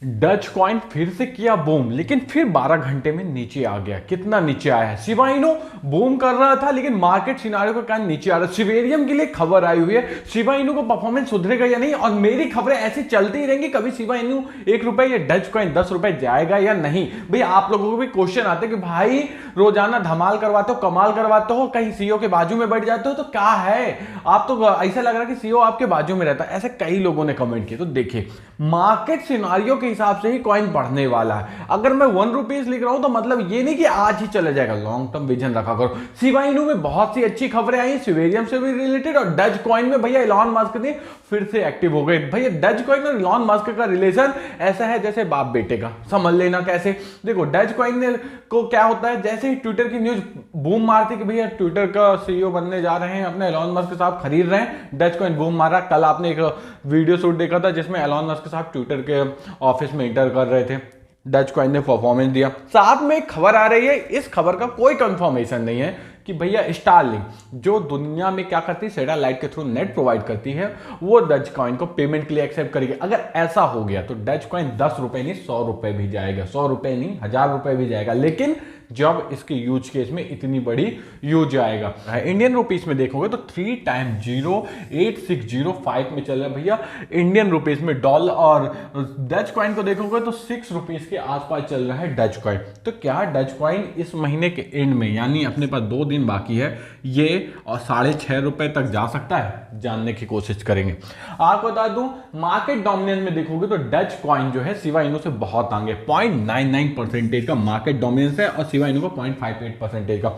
Dutch coin फिर से किया बूम, लेकिन फिर 12 घंटे में नीचे आ गया। कितना नीचे आया है? शिबा इनु बूम कर रहा था लेकिन मार्केट सिनारियो के कारण नीचे आ रहा है। सिवेरियम के लिए खबर आई हुई है, शिबा इनु को परफॉर्मेंस सुधरेगा या नहीं, और मेरी खबरें ऐसी चलती ही रहेंगी। कभी शिबा इनु 1 रुपए या डच कॉइन 10 रुपए जाएगा या नहीं। भाई आप लोगों को भी क्वेश्चन आते हैं कि भाई रोजाना धमाल करवाते हो, कमाल करवाते हो, कहीं सीईओ के बाजू में बैठ जाते हो, तो क्या है? आप तो ऐसा लग रहा है कि सीईओ आपके बाजू में रहता है। ऐसे कई लोगों ने कमेंट किए। तो देखिए, मार्केट सिनारियो के हिसाब से ही कॉइन बढ़ने वाला है। अगर मैं 1 रुपीज लिख रहा हूं तो मतलब ये नहीं कि आज ही चला जाएगा, लॉन्ग टर्म विजन रखा करो। शिबा इनु में बहुत सी अच्छी खबरें आई, सिवेरियम से भी रिलेटेड, और डच कॉइन में भैया इलॉन मस्क ने फिर से एक्टिव हो गए। भैया डच कॉइन और इलॉन मस्क का रिलेशन ऐसा है जैसे बाप बेटे का, समझ लेना कैसे। देखो डच कॉइन को क्या होता है, जैसे ही ट्विटर की न्यूज बूम मारती कि भैया ट्विटर का सीईओ बनने जा रहे हैं, अपने एलॉन मस्क साहब खरीद रहे हैं, डच कॉइन बूम मारा। कल आपने एक वीडियो शूट देखा था जिसमें एलॉन मस्क साहब ट्विटर के ऑफिस में इंटर कर रहे थे, डच कॉइन ने परफॉर्मेंस दिया। साथ में एक खबर आ रही है, इस खबर का कोई कंफर्मेशन नहीं है कि भैया स्टारलिंक जो दुनिया में क्या करती है, सैटेलाइट के थ्रू नेट प्रोवाइड करती है, वो डच कॉइन को पेमेंट के लिए एक्सेप्ट करेगी। अगर ऐसा हो गया तो डच कॉइन 10 रुपए नहीं 100 रुपए भी जाएगा, 100 रुपए नहीं 1000 रुपए भी जाएगा। लेकिन जब इसके यूज केस में इतनी बड़ी यूज आएगा, इंडियन रुपीस में देखोगे तो 3 टाइम 08605 में चल रहा है भैया इंडियन रुपीस में डॉलर, और डच कॉइन को देखोगे तो 6 रुपीस के आसपास चल रहा है डच कॉइन। तो क्या डच कॉइन इस महीने के एंड में, यानी अपने पास 2 दिन बाकी है, ये और 6.5 रुपए तक जा सकता है? जानने की कोशिश करेंगे। आपको बता दूं, मार्केट डोमिनेंस में देखोगे तो डच कॉइन जो है शिबा इनु से बहुत आगे, 0.99% का मार्केट डोमिनेंस है, और शिबा इनु को 0.58% का।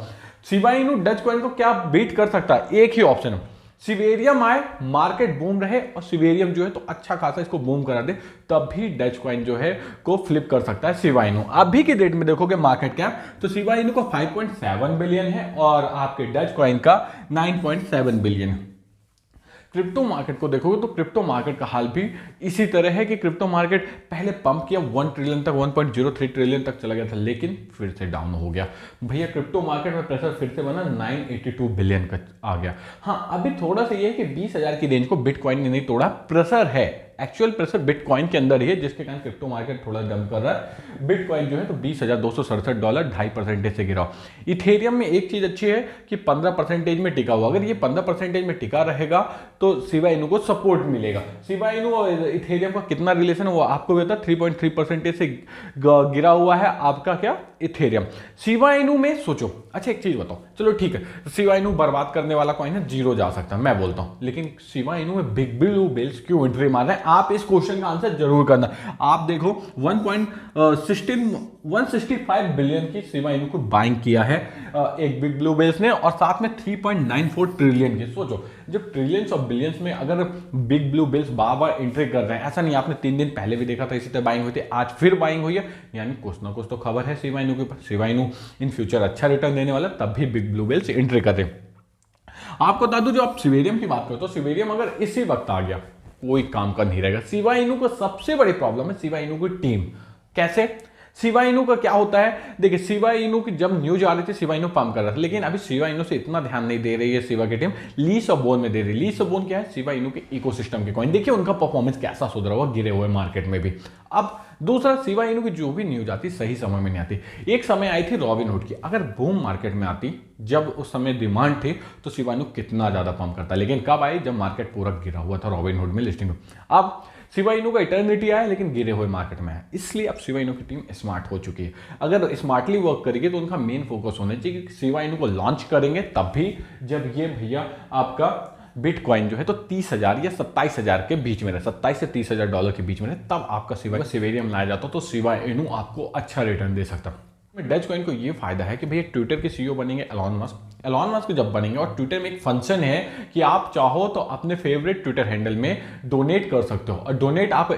शिबा इनु डच कॉइन को क्या बीट कर सकता है? एक ही ऑप्शन है, सिवेरियम आए, मार्केट बूम रहे, और सिवेरियम जो है तो अच्छा खासा इसको बूम करा दे, तब भी डच कॉइन जो है को फ्लिप कर सकता है शिबा इनु। अभी की डेट में देखोगे मार्केट कैप तो शिबा इनु को 5.7 बिलियन है, और आपके डच कॉइन का 9.7 बिलियन है। क्रिप्टो मार्केट को देखोगे तो क्रिप्टो मार्केट का हाल भी इसी तरह है कि क्रिप्टो मार्केट पहले पंप किया 1 ट्रिलियन तक, 1.03 ट्रिलियन तक चला गया था, लेकिन फिर से डाउन हो गया। भैया क्रिप्टो मार्केट में प्रेशर फिर से बना, 982 बिलियन का आ गया। हाँ, अभी थोड़ा सा ये है कि 20,000 की रेंज को बिटकॉइन ने नहीं तोड़ा, प्रेशर है, एक्चुअल प्रेशर बिटकॉइन के अंदर ही है, जिसके कारण क्रिप्टो मार्केट थोड़ा डंप कर रहा है। बिटकॉइन जो है तो $20,267 2.5% से गिरा। इथेरियम में एक चीज अच्छी है कि 15% में टिका हुआ, अगर ये 15% में टिका रहेगा तो शिबा इनु को सपोर्ट मिलेगा। शिबा इनु और इथेरियम का कितना रिलेशन है वो आपको भी पता, 3.3% से गिरा हुआ है आपका क्या, इथेरियम। शिबा इनु में सोचो, अच्छा एक चीज बताओ, चलो ठीक है, शिबा इनु बर्बाद करने वाला कॉइन है, जीरो जा सकता है, मैं बोलता हूं, लेकिन शिबा इनु में बिग ब्लू व्हेल्स क्यों एंट्री मार रहे हैं? आप इस क्वेश्चन का आंसर जरूर करना। आप देखो 165 बिलियन की शिबा इनु को बाइंग किया है एक बिग ब्लू व्हेल्स ने, और साथ में 3.94 ट्रिलियन की। सोचो, जब ट्रिलियंस और बिलियंस में अगर बिग ब्लू व्हेल्स बार बार एंट्री कर रहे हैं, ऐसा नहीं आपने 3 दिन पहले भी देखा था इसी तरह बाइंग हुई थी, आज फिर बाइंग हुई है, यानी कुछ ना कुछ तो खबर है शिबा इनु के पास। शिबा इनु इन फ्यूचर अच्छा रिटर्न देने वाला, तब भी बिग ब्लू व्हेल्स एंट्री कर रहे हैं। आपको बता दूं, जो आप सिवेरियम की बात करते हो, सिवेरियम अगर इसी वक्त आ गया कोई काम का नहीं रहेगा। शिबा इनु को सबसे बड़ी प्रॉब्लम है शिबा इनु की टीम। कैसे? शिबा इनु का क्या होता है, देखिए शिबा इनु की जब न्यूज आ रही थी शिबा इनु पंप कर रहा था, लेकिन अभी शिबा इनु से इतना ध्यान नहीं दे रही है शिबा की टीम, लीस ऑफ बोन में दे रही है। लीस ऑफ बोन क्या है? शिबा इनु के इकोसिस्टम के कॉइन। देखिए उनका परफॉर्मेंस कैसा सुधरा हुआ, गिरे हुए मार्केट में भी। अब दूसरा, शिबा इनु की जो भी न्यूज आती सही समय में नहीं आती। एक समय आई थी रॉबिनहुड की, अगर बूम मार्केट में आती, जब उस समय डिमांड थी, तो शिबा इनु कितना ज्यादा पंप करता, लेकिन कब आई? जब मार्केट पूरा गिरा हुआ था रॉबिनहुड में लिस्टिंग में। अब शिबा इनु का इटर्निटी आया, लेकिन गिरे हुए मार्केट में है, इसलिए अब शिबा इनु की टीम स्मार्ट हो चुकी है। अगर स्मार्टली वर्क करेगी तो उनका मेन फोकस होना चाहिए कि शिबा इनु को लॉन्च करेंगे तब भी, जब ये भैया आपका बिटकॉइन जो है तो 30,000 या 27,000 के बीच में रहे, 27 से 30,000 डॉलर के बीच में रहे, तब आपका सिवेरियम लाया जाता, तो शिबा इनु आपको अच्छा रिटर्न दे सकता। डच कॉइन को ये फायदा है कि भैया ट्विटर के सीईओ बनेंगे एलॉन मस्क। एलॉन मस्क जब बनेंगे, और ट्विटर में एक फंक्शन है कि आप चाहो तो अपने फेवरेट ट्विटर हैंडल में डोनेट कर सकते हो, और डोनेट आप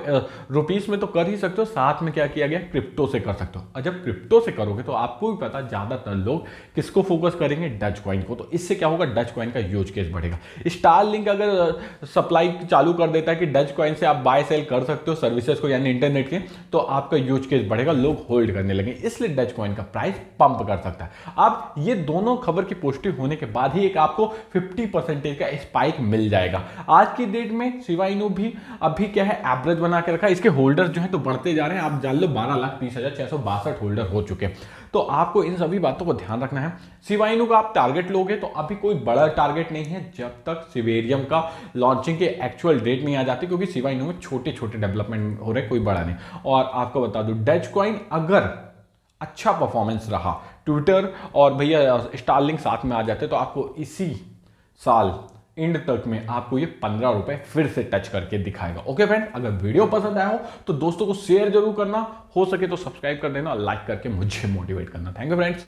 रुपीस में तो कर ही सकते हो, साथ में क्या किया गया, क्रिप्टो से कर सकते हो। और जब क्रिप्टो से करोगे तो आपको भी पता, ज्यादातर लोग किसको फोकस करेंगे, डच कॉइन को। तो इससे क्या होगा, डच कॉइन का यूज केस बढ़ेगा। स्टारलिंक अगर सप्लाई चालू कर देता है कि डच कॉइन से आप बाय सेल कर सकते हो सर्विसेज को, यानी इंटरनेट के, तो आपका यूज केस बढ़ेगा, लोग होल्ड करने लगे, इसलिए डच कॉइन का प्राइस पंप कर सकता है। अब ये दोनों खबर की पॉजिटिव होने के बाद ही एक आपको 50% का स्पाइक मिल जाएगा। आज की डेट में शिबा इनू भी अभी क्या है, एवरेज बना के रखा है। इसके होल्डर जो है तो बढ़ते जा रहे हैं, आप जान लो 12,30,662 होल्डर हो चुके हैं। तो आपको इन सभी बातों को ध्यान रखना है। शिबा इनू का आप टारगेट लोगे तो अभी कोई बड़ा टारगेट नहीं है जब तक सिवेरियम का लॉन्चिंग के एक्चुअल डेट नहीं आ जाती, क्योंकि शिबा इनू में छोटे छोटे डेवलपमेंट हो रहे, कोई बड़ा नहीं। और आपको बता दूं, डज कॉइन अगर अच्छा परफॉर्मेंस रहा, ट्विटर और भैया स्टारलिंक साथ में आ जाते तो आपको इसी साल एंड तक में आपको ये 15 रुपए फिर से टच करके दिखाएगा। ओके फ्रेंड, अगर वीडियो पसंद आया हो तो दोस्तों को शेयर जरूर करना, हो सके तो सब्सक्राइब कर देना और लाइक करके मुझे मोटिवेट करना। Thank you friends.